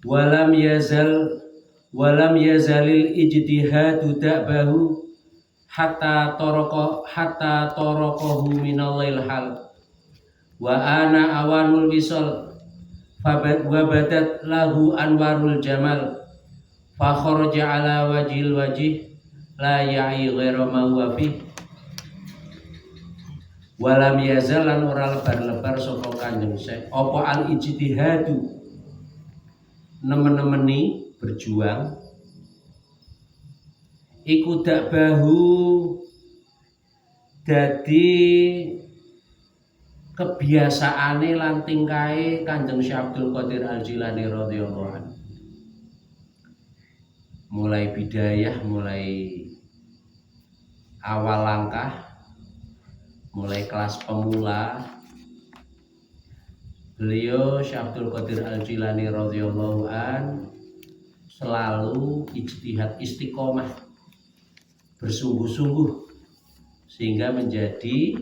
walam yazalil ijtihadu da'bahu hatta torokohu minallil hal wa ana awanul wisol wabadat lahu anwarul jamal fa kharaja ala wajih la ya'i ghaira ma huwa fi walam yazal lan ora lebar-lebar sapa Kanjeng Syekh apa al ijtihadu nemen-nemeni berjuang iku dak bahu dadi kebiasaane lan tingkahe Kanjeng Syekh Abdul Qadir Al-Jilani radhiyallahu anhu. Mulai bidayah, mulai awal langkah, mulai kelas pemula, beliau Syekh Abdul Qadir Al-Jilani radhiyallahu an selalu ijtihad istiqomah, bersungguh-sungguh sehingga menjadi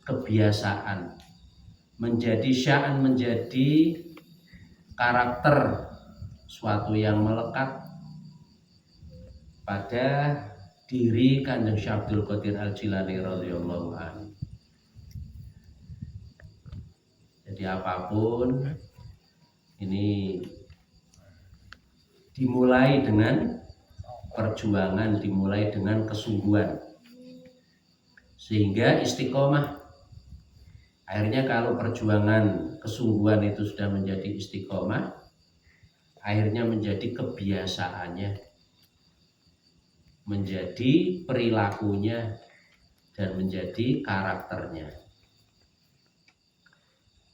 kebiasaan, menjadi sya'an, menjadi karakter, suatu yang melekat pada diri Kanjeng Syekh Abdul Qadir Al-Jilani radhiyallahu anhu. Jadi apapun ini dimulai dengan perjuangan, dimulai dengan kesungguhan, sehingga istiqomah. Akhirnya kalau perjuangan kesungguhan itu sudah menjadi istiqomah, akhirnya menjadi kebiasaannya, menjadi perilakunya, dan menjadi karakternya.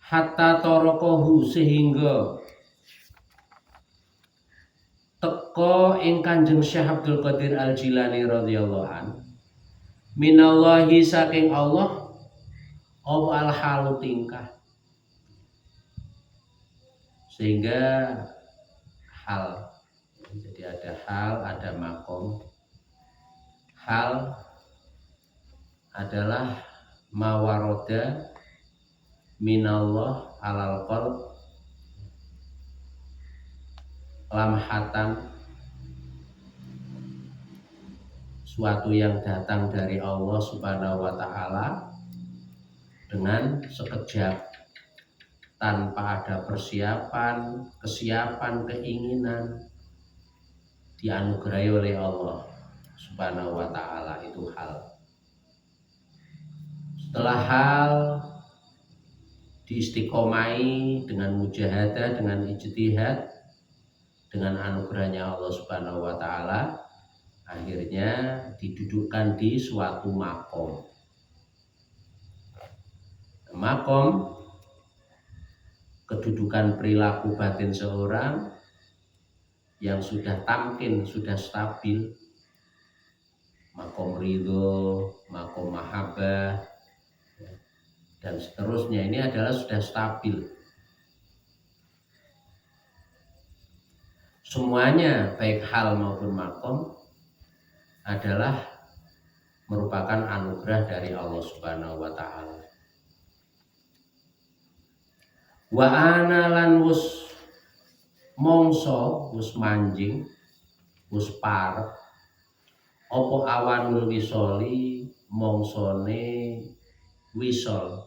Hatta torokohu sehingga teko ing Kanjeng Syekh Abdul Qadir Al-Jilani radhiyallahu an minallahi saking Allah apa al-halu tingkah, sehingga hal, jadi ada hal, ada makom. Hal adalah mawaroda minallah alal qalb lamhatan, suatu yang datang dari Allah Subhanahu wa ta'ala dengan sekejap, tanpa ada persiapan, kesiapan, keinginan, dianugerahi oleh Allah Subhanahu wa ta'ala. Itu hal. Setelah hal diistiqomai dengan mujahadah, dengan ijtihad, dengan anugerahnya Allah Subhanahu wa ta'ala, akhirnya didudukkan di suatu makom. Makom, kedudukan perilaku batin seorang yang sudah tamkin, sudah stabil. Makom ridho, makom mahabbah, dan seterusnya, ini adalah sudah stabil. Semuanya baik hal maupun makom adalah merupakan anugerah dari Allah Subhanahu wa ta'ala. Wa ana lan wus mongso, wus manjing, wus parek apa awanul wisoli, mongsone wisol,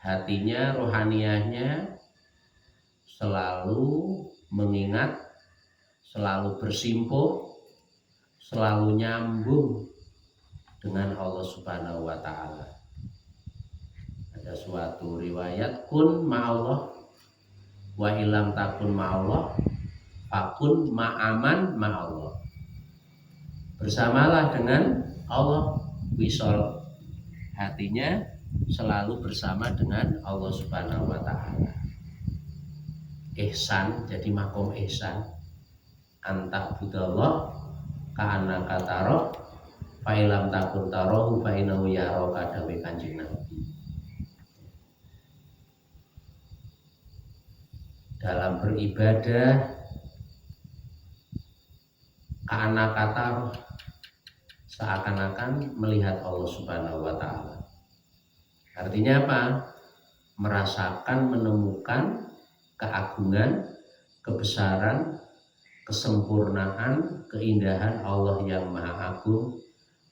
hatinya, rohaniahnya selalu mengingat, selalu bersimpuh, selalu nyambung dengan Allah Subhanahu wa ta'ala. Ada suatu riwayat, kun ma'allah wa ilam takun ma'allah fakun ma'aman ma'allah. Bersamalah dengan Allah, wisol, hatinya selalu bersama dengan Allah Subhanahu wa ta'ala. Ihsan, jadi makom ihsan, anta budallah ka'anna kataro fa'ilam takun tarohu fa'inahu yaroka, dawe Kanjeng Nabi. Dalam beribadah ka'anna kataro, seakan-akan melihat Allah Subhanahu wa ta'ala. Artinya apa? merasakan, menemukan keagungan, kebesaran, kesempurnaan, keindahan Allah yang maha agung,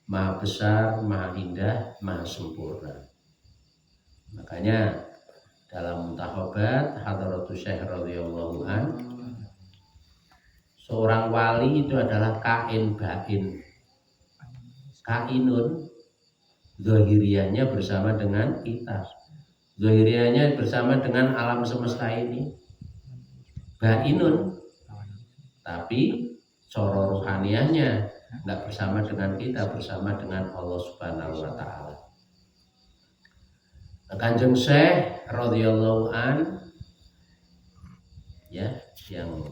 maha besar, maha indah, maha sempurna. Makanya dalam Muntakhabat Hadratus Syekh radhiyallahu an, seorang wali itu adalah kain bain. Kainun zahiriannya bersama dengan kita, zahiriannya bersama dengan alam semesta ini. Bainun tapi coro rohanianya nggak bersama dengan kita, bersama dengan Allah Subhanahu wa taala. Kanjeng Syekh radhiyallahu an ya, yang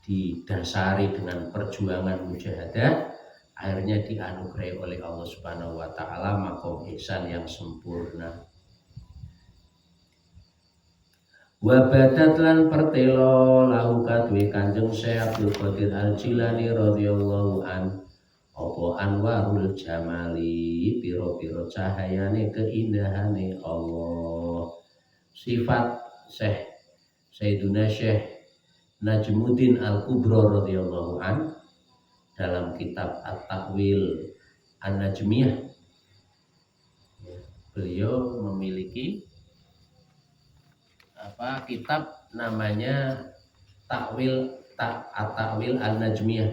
didasari dengan perjuangan mujahadah, akhirnya dianugerahi oleh Allah Subhanahu wa taala maqam ihsan yang sempurna. Wa badat lan pertelo lahu kadwe Kanjeng Syekh Abdul Qadir Al-Jilani radhiyallahu an apa anwarul jamali, piro-piro cahayane keindahane Allah. Sifat Syekh Sayyiduna Syekh Najmuddin Al-Kubra radhiyallahu an dalam kitab At-Takwil An-Najmiyah, beliau memiliki kitab namanya At-Takwil An-Najmiyah,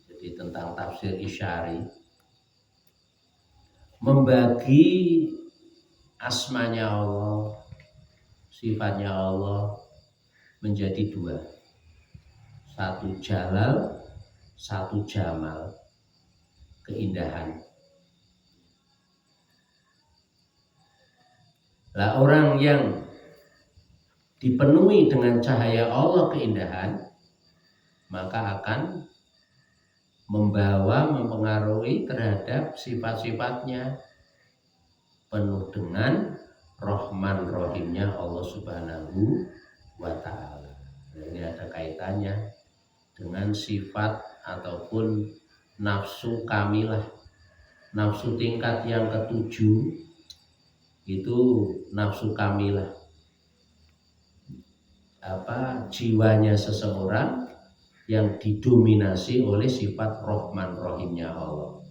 jadi tentang tafsir isyari, membagi asmanya Allah, sifatnya Allah menjadi dua, satu jalal, satu jamal, keindahan. Lah orang yang dipenuhi dengan cahaya Allah keindahan, maka akan mempengaruhi terhadap sifat-sifatnya, penuh dengan Rahman Rahimnya Allah Subhanahu wa ta'ala. Ini ada kaitannya dengan sifat ataupun nafsu kamilah. Nafsu tingkat yang ketujuh itu nafsu kamilah, jiwanya seseorang yang didominasi oleh sifat Rahman Rahimnya Allah.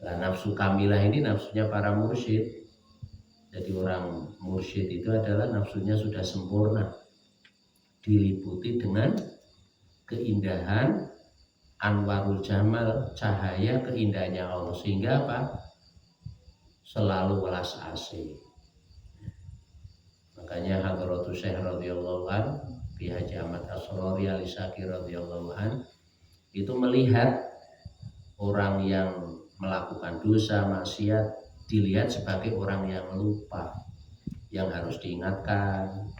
Nah, nafsu kamilah ini nafsunya para mursyid. Jadi orang mursyid itu adalah nafsunya sudah sempurna, diliputi dengan keindahan anwarul jamal, cahaya keindahannya Allah, sehingga selalu welas asih. Makanya Hadratus Syekh radhiyallahu an, Ki Haji Ahmad Asrori Alisaki radhiyallahu an itu melihat orang yang melakukan dosa maksiat dilihat sebagai orang yang lupa, yang harus diingatkan,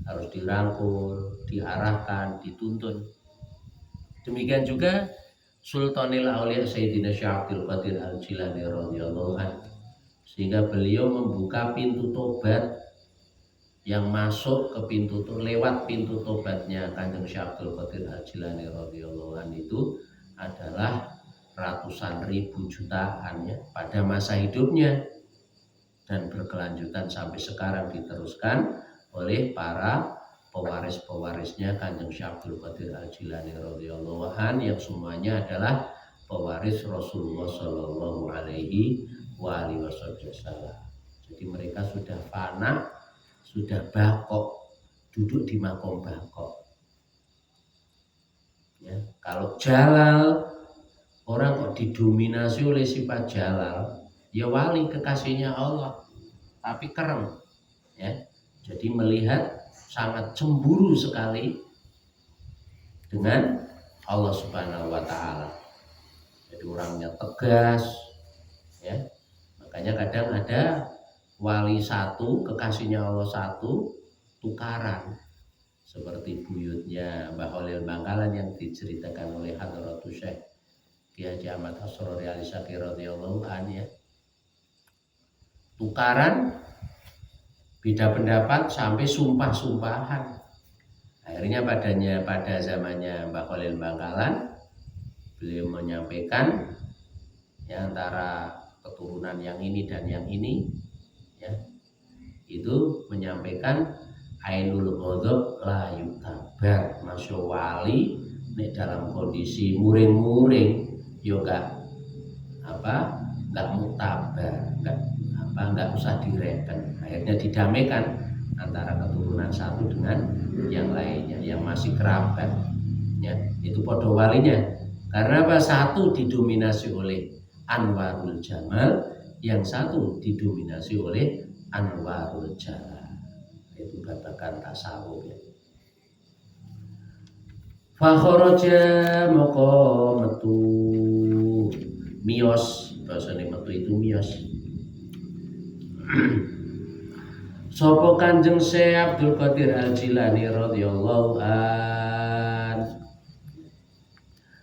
harus dirangkul, diarahkan, dituntun. Demikian juga Sultanil Aulia Sayyidina Syekh Abdul Qadir Al-Jilani radhiyallahu an, sehingga beliau membuka pintu tobat. Yang masuk ke lewat pintu tobatnya Kanjeng Syekh Abdul Qadir Al-Jilani radhiyallahu an itu adalah ratusan ribu jutaan ya, pada masa hidupnya, dan berkelanjutan sampai sekarang diteruskan oleh para pewaris-pewarisnya Kanjeng Syekh Abdul Qadir Al-Jilani radhiyallahu an, yang semuanya adalah pewaris Rasulullah Shallallahu Alaihi Wasallam. Jadi mereka sudah fana, sudah bakok, duduk di makom bakok. Ya, kalau jalal, orang kok didominasi oleh sifat jalal, ya wali kekasihnya Allah, tapi kereng. Ya, jadi melihat sangat cemburu sekali dengan Allah Subhanahu wa taala. Jadi orangnya tegas, ya. Makanya kadang ada wali satu, kekasihnya Allah satu, tukaran. Seperti buyutnya Mbah Khalil Bangkalan yang diceritakan oleh Hadratus Syekh Ki Haji Ahmad Asrori Alisaki radhiyallahu anhu, ya. Tukaran, beda pendapat sampai sumpah-sumpahan. Akhirnya pada zamannya Mbah Khalil Bangkalan, beliau menyampaikan ya, antara keturunan yang ini dan yang ini, ya, itu menyampaikan ainul ghadab la yutabar. Masya wali nek dalam kondisi muring-muring yo nggak mutabar, nggak usah direken. Akhirnya didamaikan antara keturunan satu dengan yang lainnya yang masih kerabat, ya itu podo walinya. Karena apa? Satu didominasi oleh anwarul jamal, yang satu didominasi oleh anwarul jalal. Itu babakan tasawuf ya. Fakhoroja moko metu mios, bahasane metu itu mios. Sopo Kanjeng Syekh Abdul Qadir Al-Jilani radhiyallahu an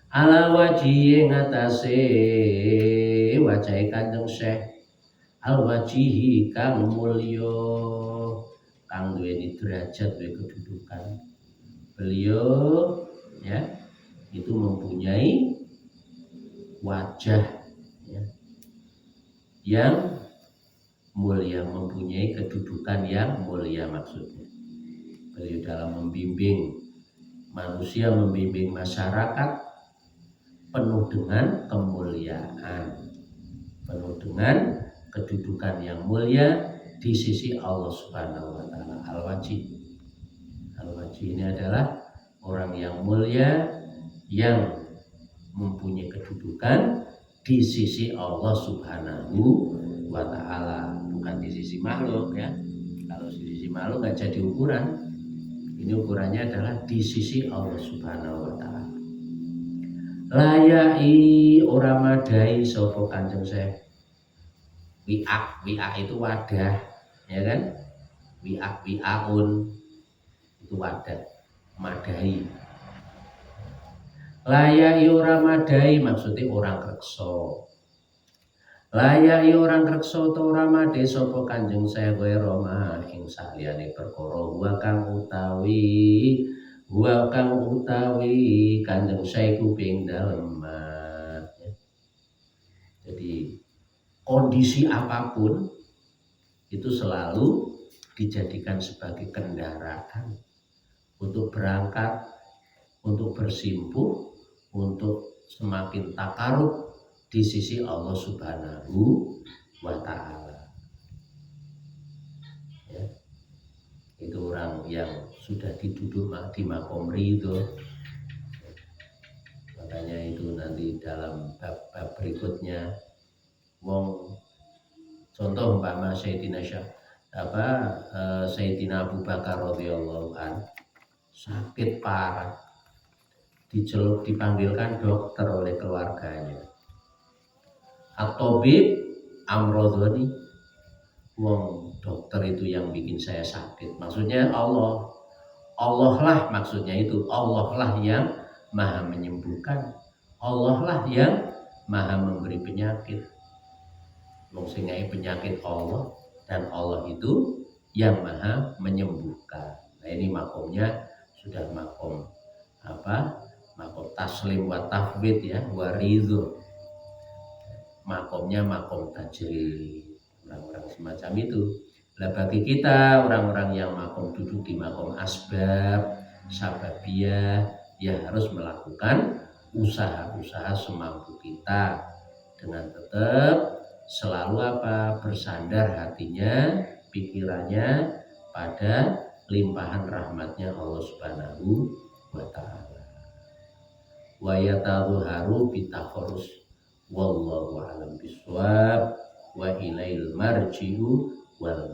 ala wajhi ngatasé wajahe Kanjeng Syekh al wajihi kang mulya kang duweni derajat duwe kedudukan. Beliau ya itu mempunyai wajah ya, yang mulia, mempunyai kedudukan yang mulia. Maksudnya beliau dalam membimbing manusia, membimbing masyarakat penuh dengan kemuliaan, penuh dengan kedudukan yang mulia di sisi Allah Subhanahu wa taala. Al-Wajih. Al-Wajih ini adalah orang yang mulia yang mempunyai kedudukan di sisi Allah Subhanahu wa taala, bukan di sisi makhluk ya. Kalau di sisi makhluk nggak jadi ukuran. Ini ukurannya adalah di sisi Allah Subhanahu wa taala. Layai ora madai sapa Kanjeng Syekh. Wi'a itu wadah, ya kan? Wi'aun itu wadah, madai. Layai ora madai maksudnya orang reksa. Layai orang reksa ta ora madai sapa Kanjeng Syekh Roma ing saliyane perkara wa kang utawi Kanjeng Syekh kuping dalem. Jadi kondisi apapun itu selalu dijadikan sebagai kendaraan untuk berangkat, untuk bersimpuh, untuk semakin takarub di sisi Allah Subhanahu wa taala. Ya. Itu orang yang sudah diduduk di makom ridho. Makanya itu nanti dalam bab berikutnya contoh umpama Sayyidina Sayyidina Abu Bakar radhiyallahu an sakit parah, dipanggilkan dokter oleh keluarganya. At-Tabib Amrodhoni, dokter itu yang bikin saya sakit. Maksudnya Allah lah maksudnya itu. Allah lah yang maha menyembuhkan. Allah lah yang maha memberi penyakit. Sehingga penyakit Allah, dan Allah itu yang maha menyembuhkan. Nah ini makomnya sudah makom makom taslim wa tafwid ya, wa ridho. Makomnya makom tajri, orang-orang semacam itu. Nah bagi kita orang-orang yang makom duduk di makom asbab, sababiyah, ya harus melakukan usaha-usaha semampu kita dengan tetap selalu bersandar hatinya, pikirannya pada limpahan rahmatnya Allah Subhanahu wa taala. Wa yatadhaharu bitaqarrus wallahu a'lam bishawab wa ilail marji'u wal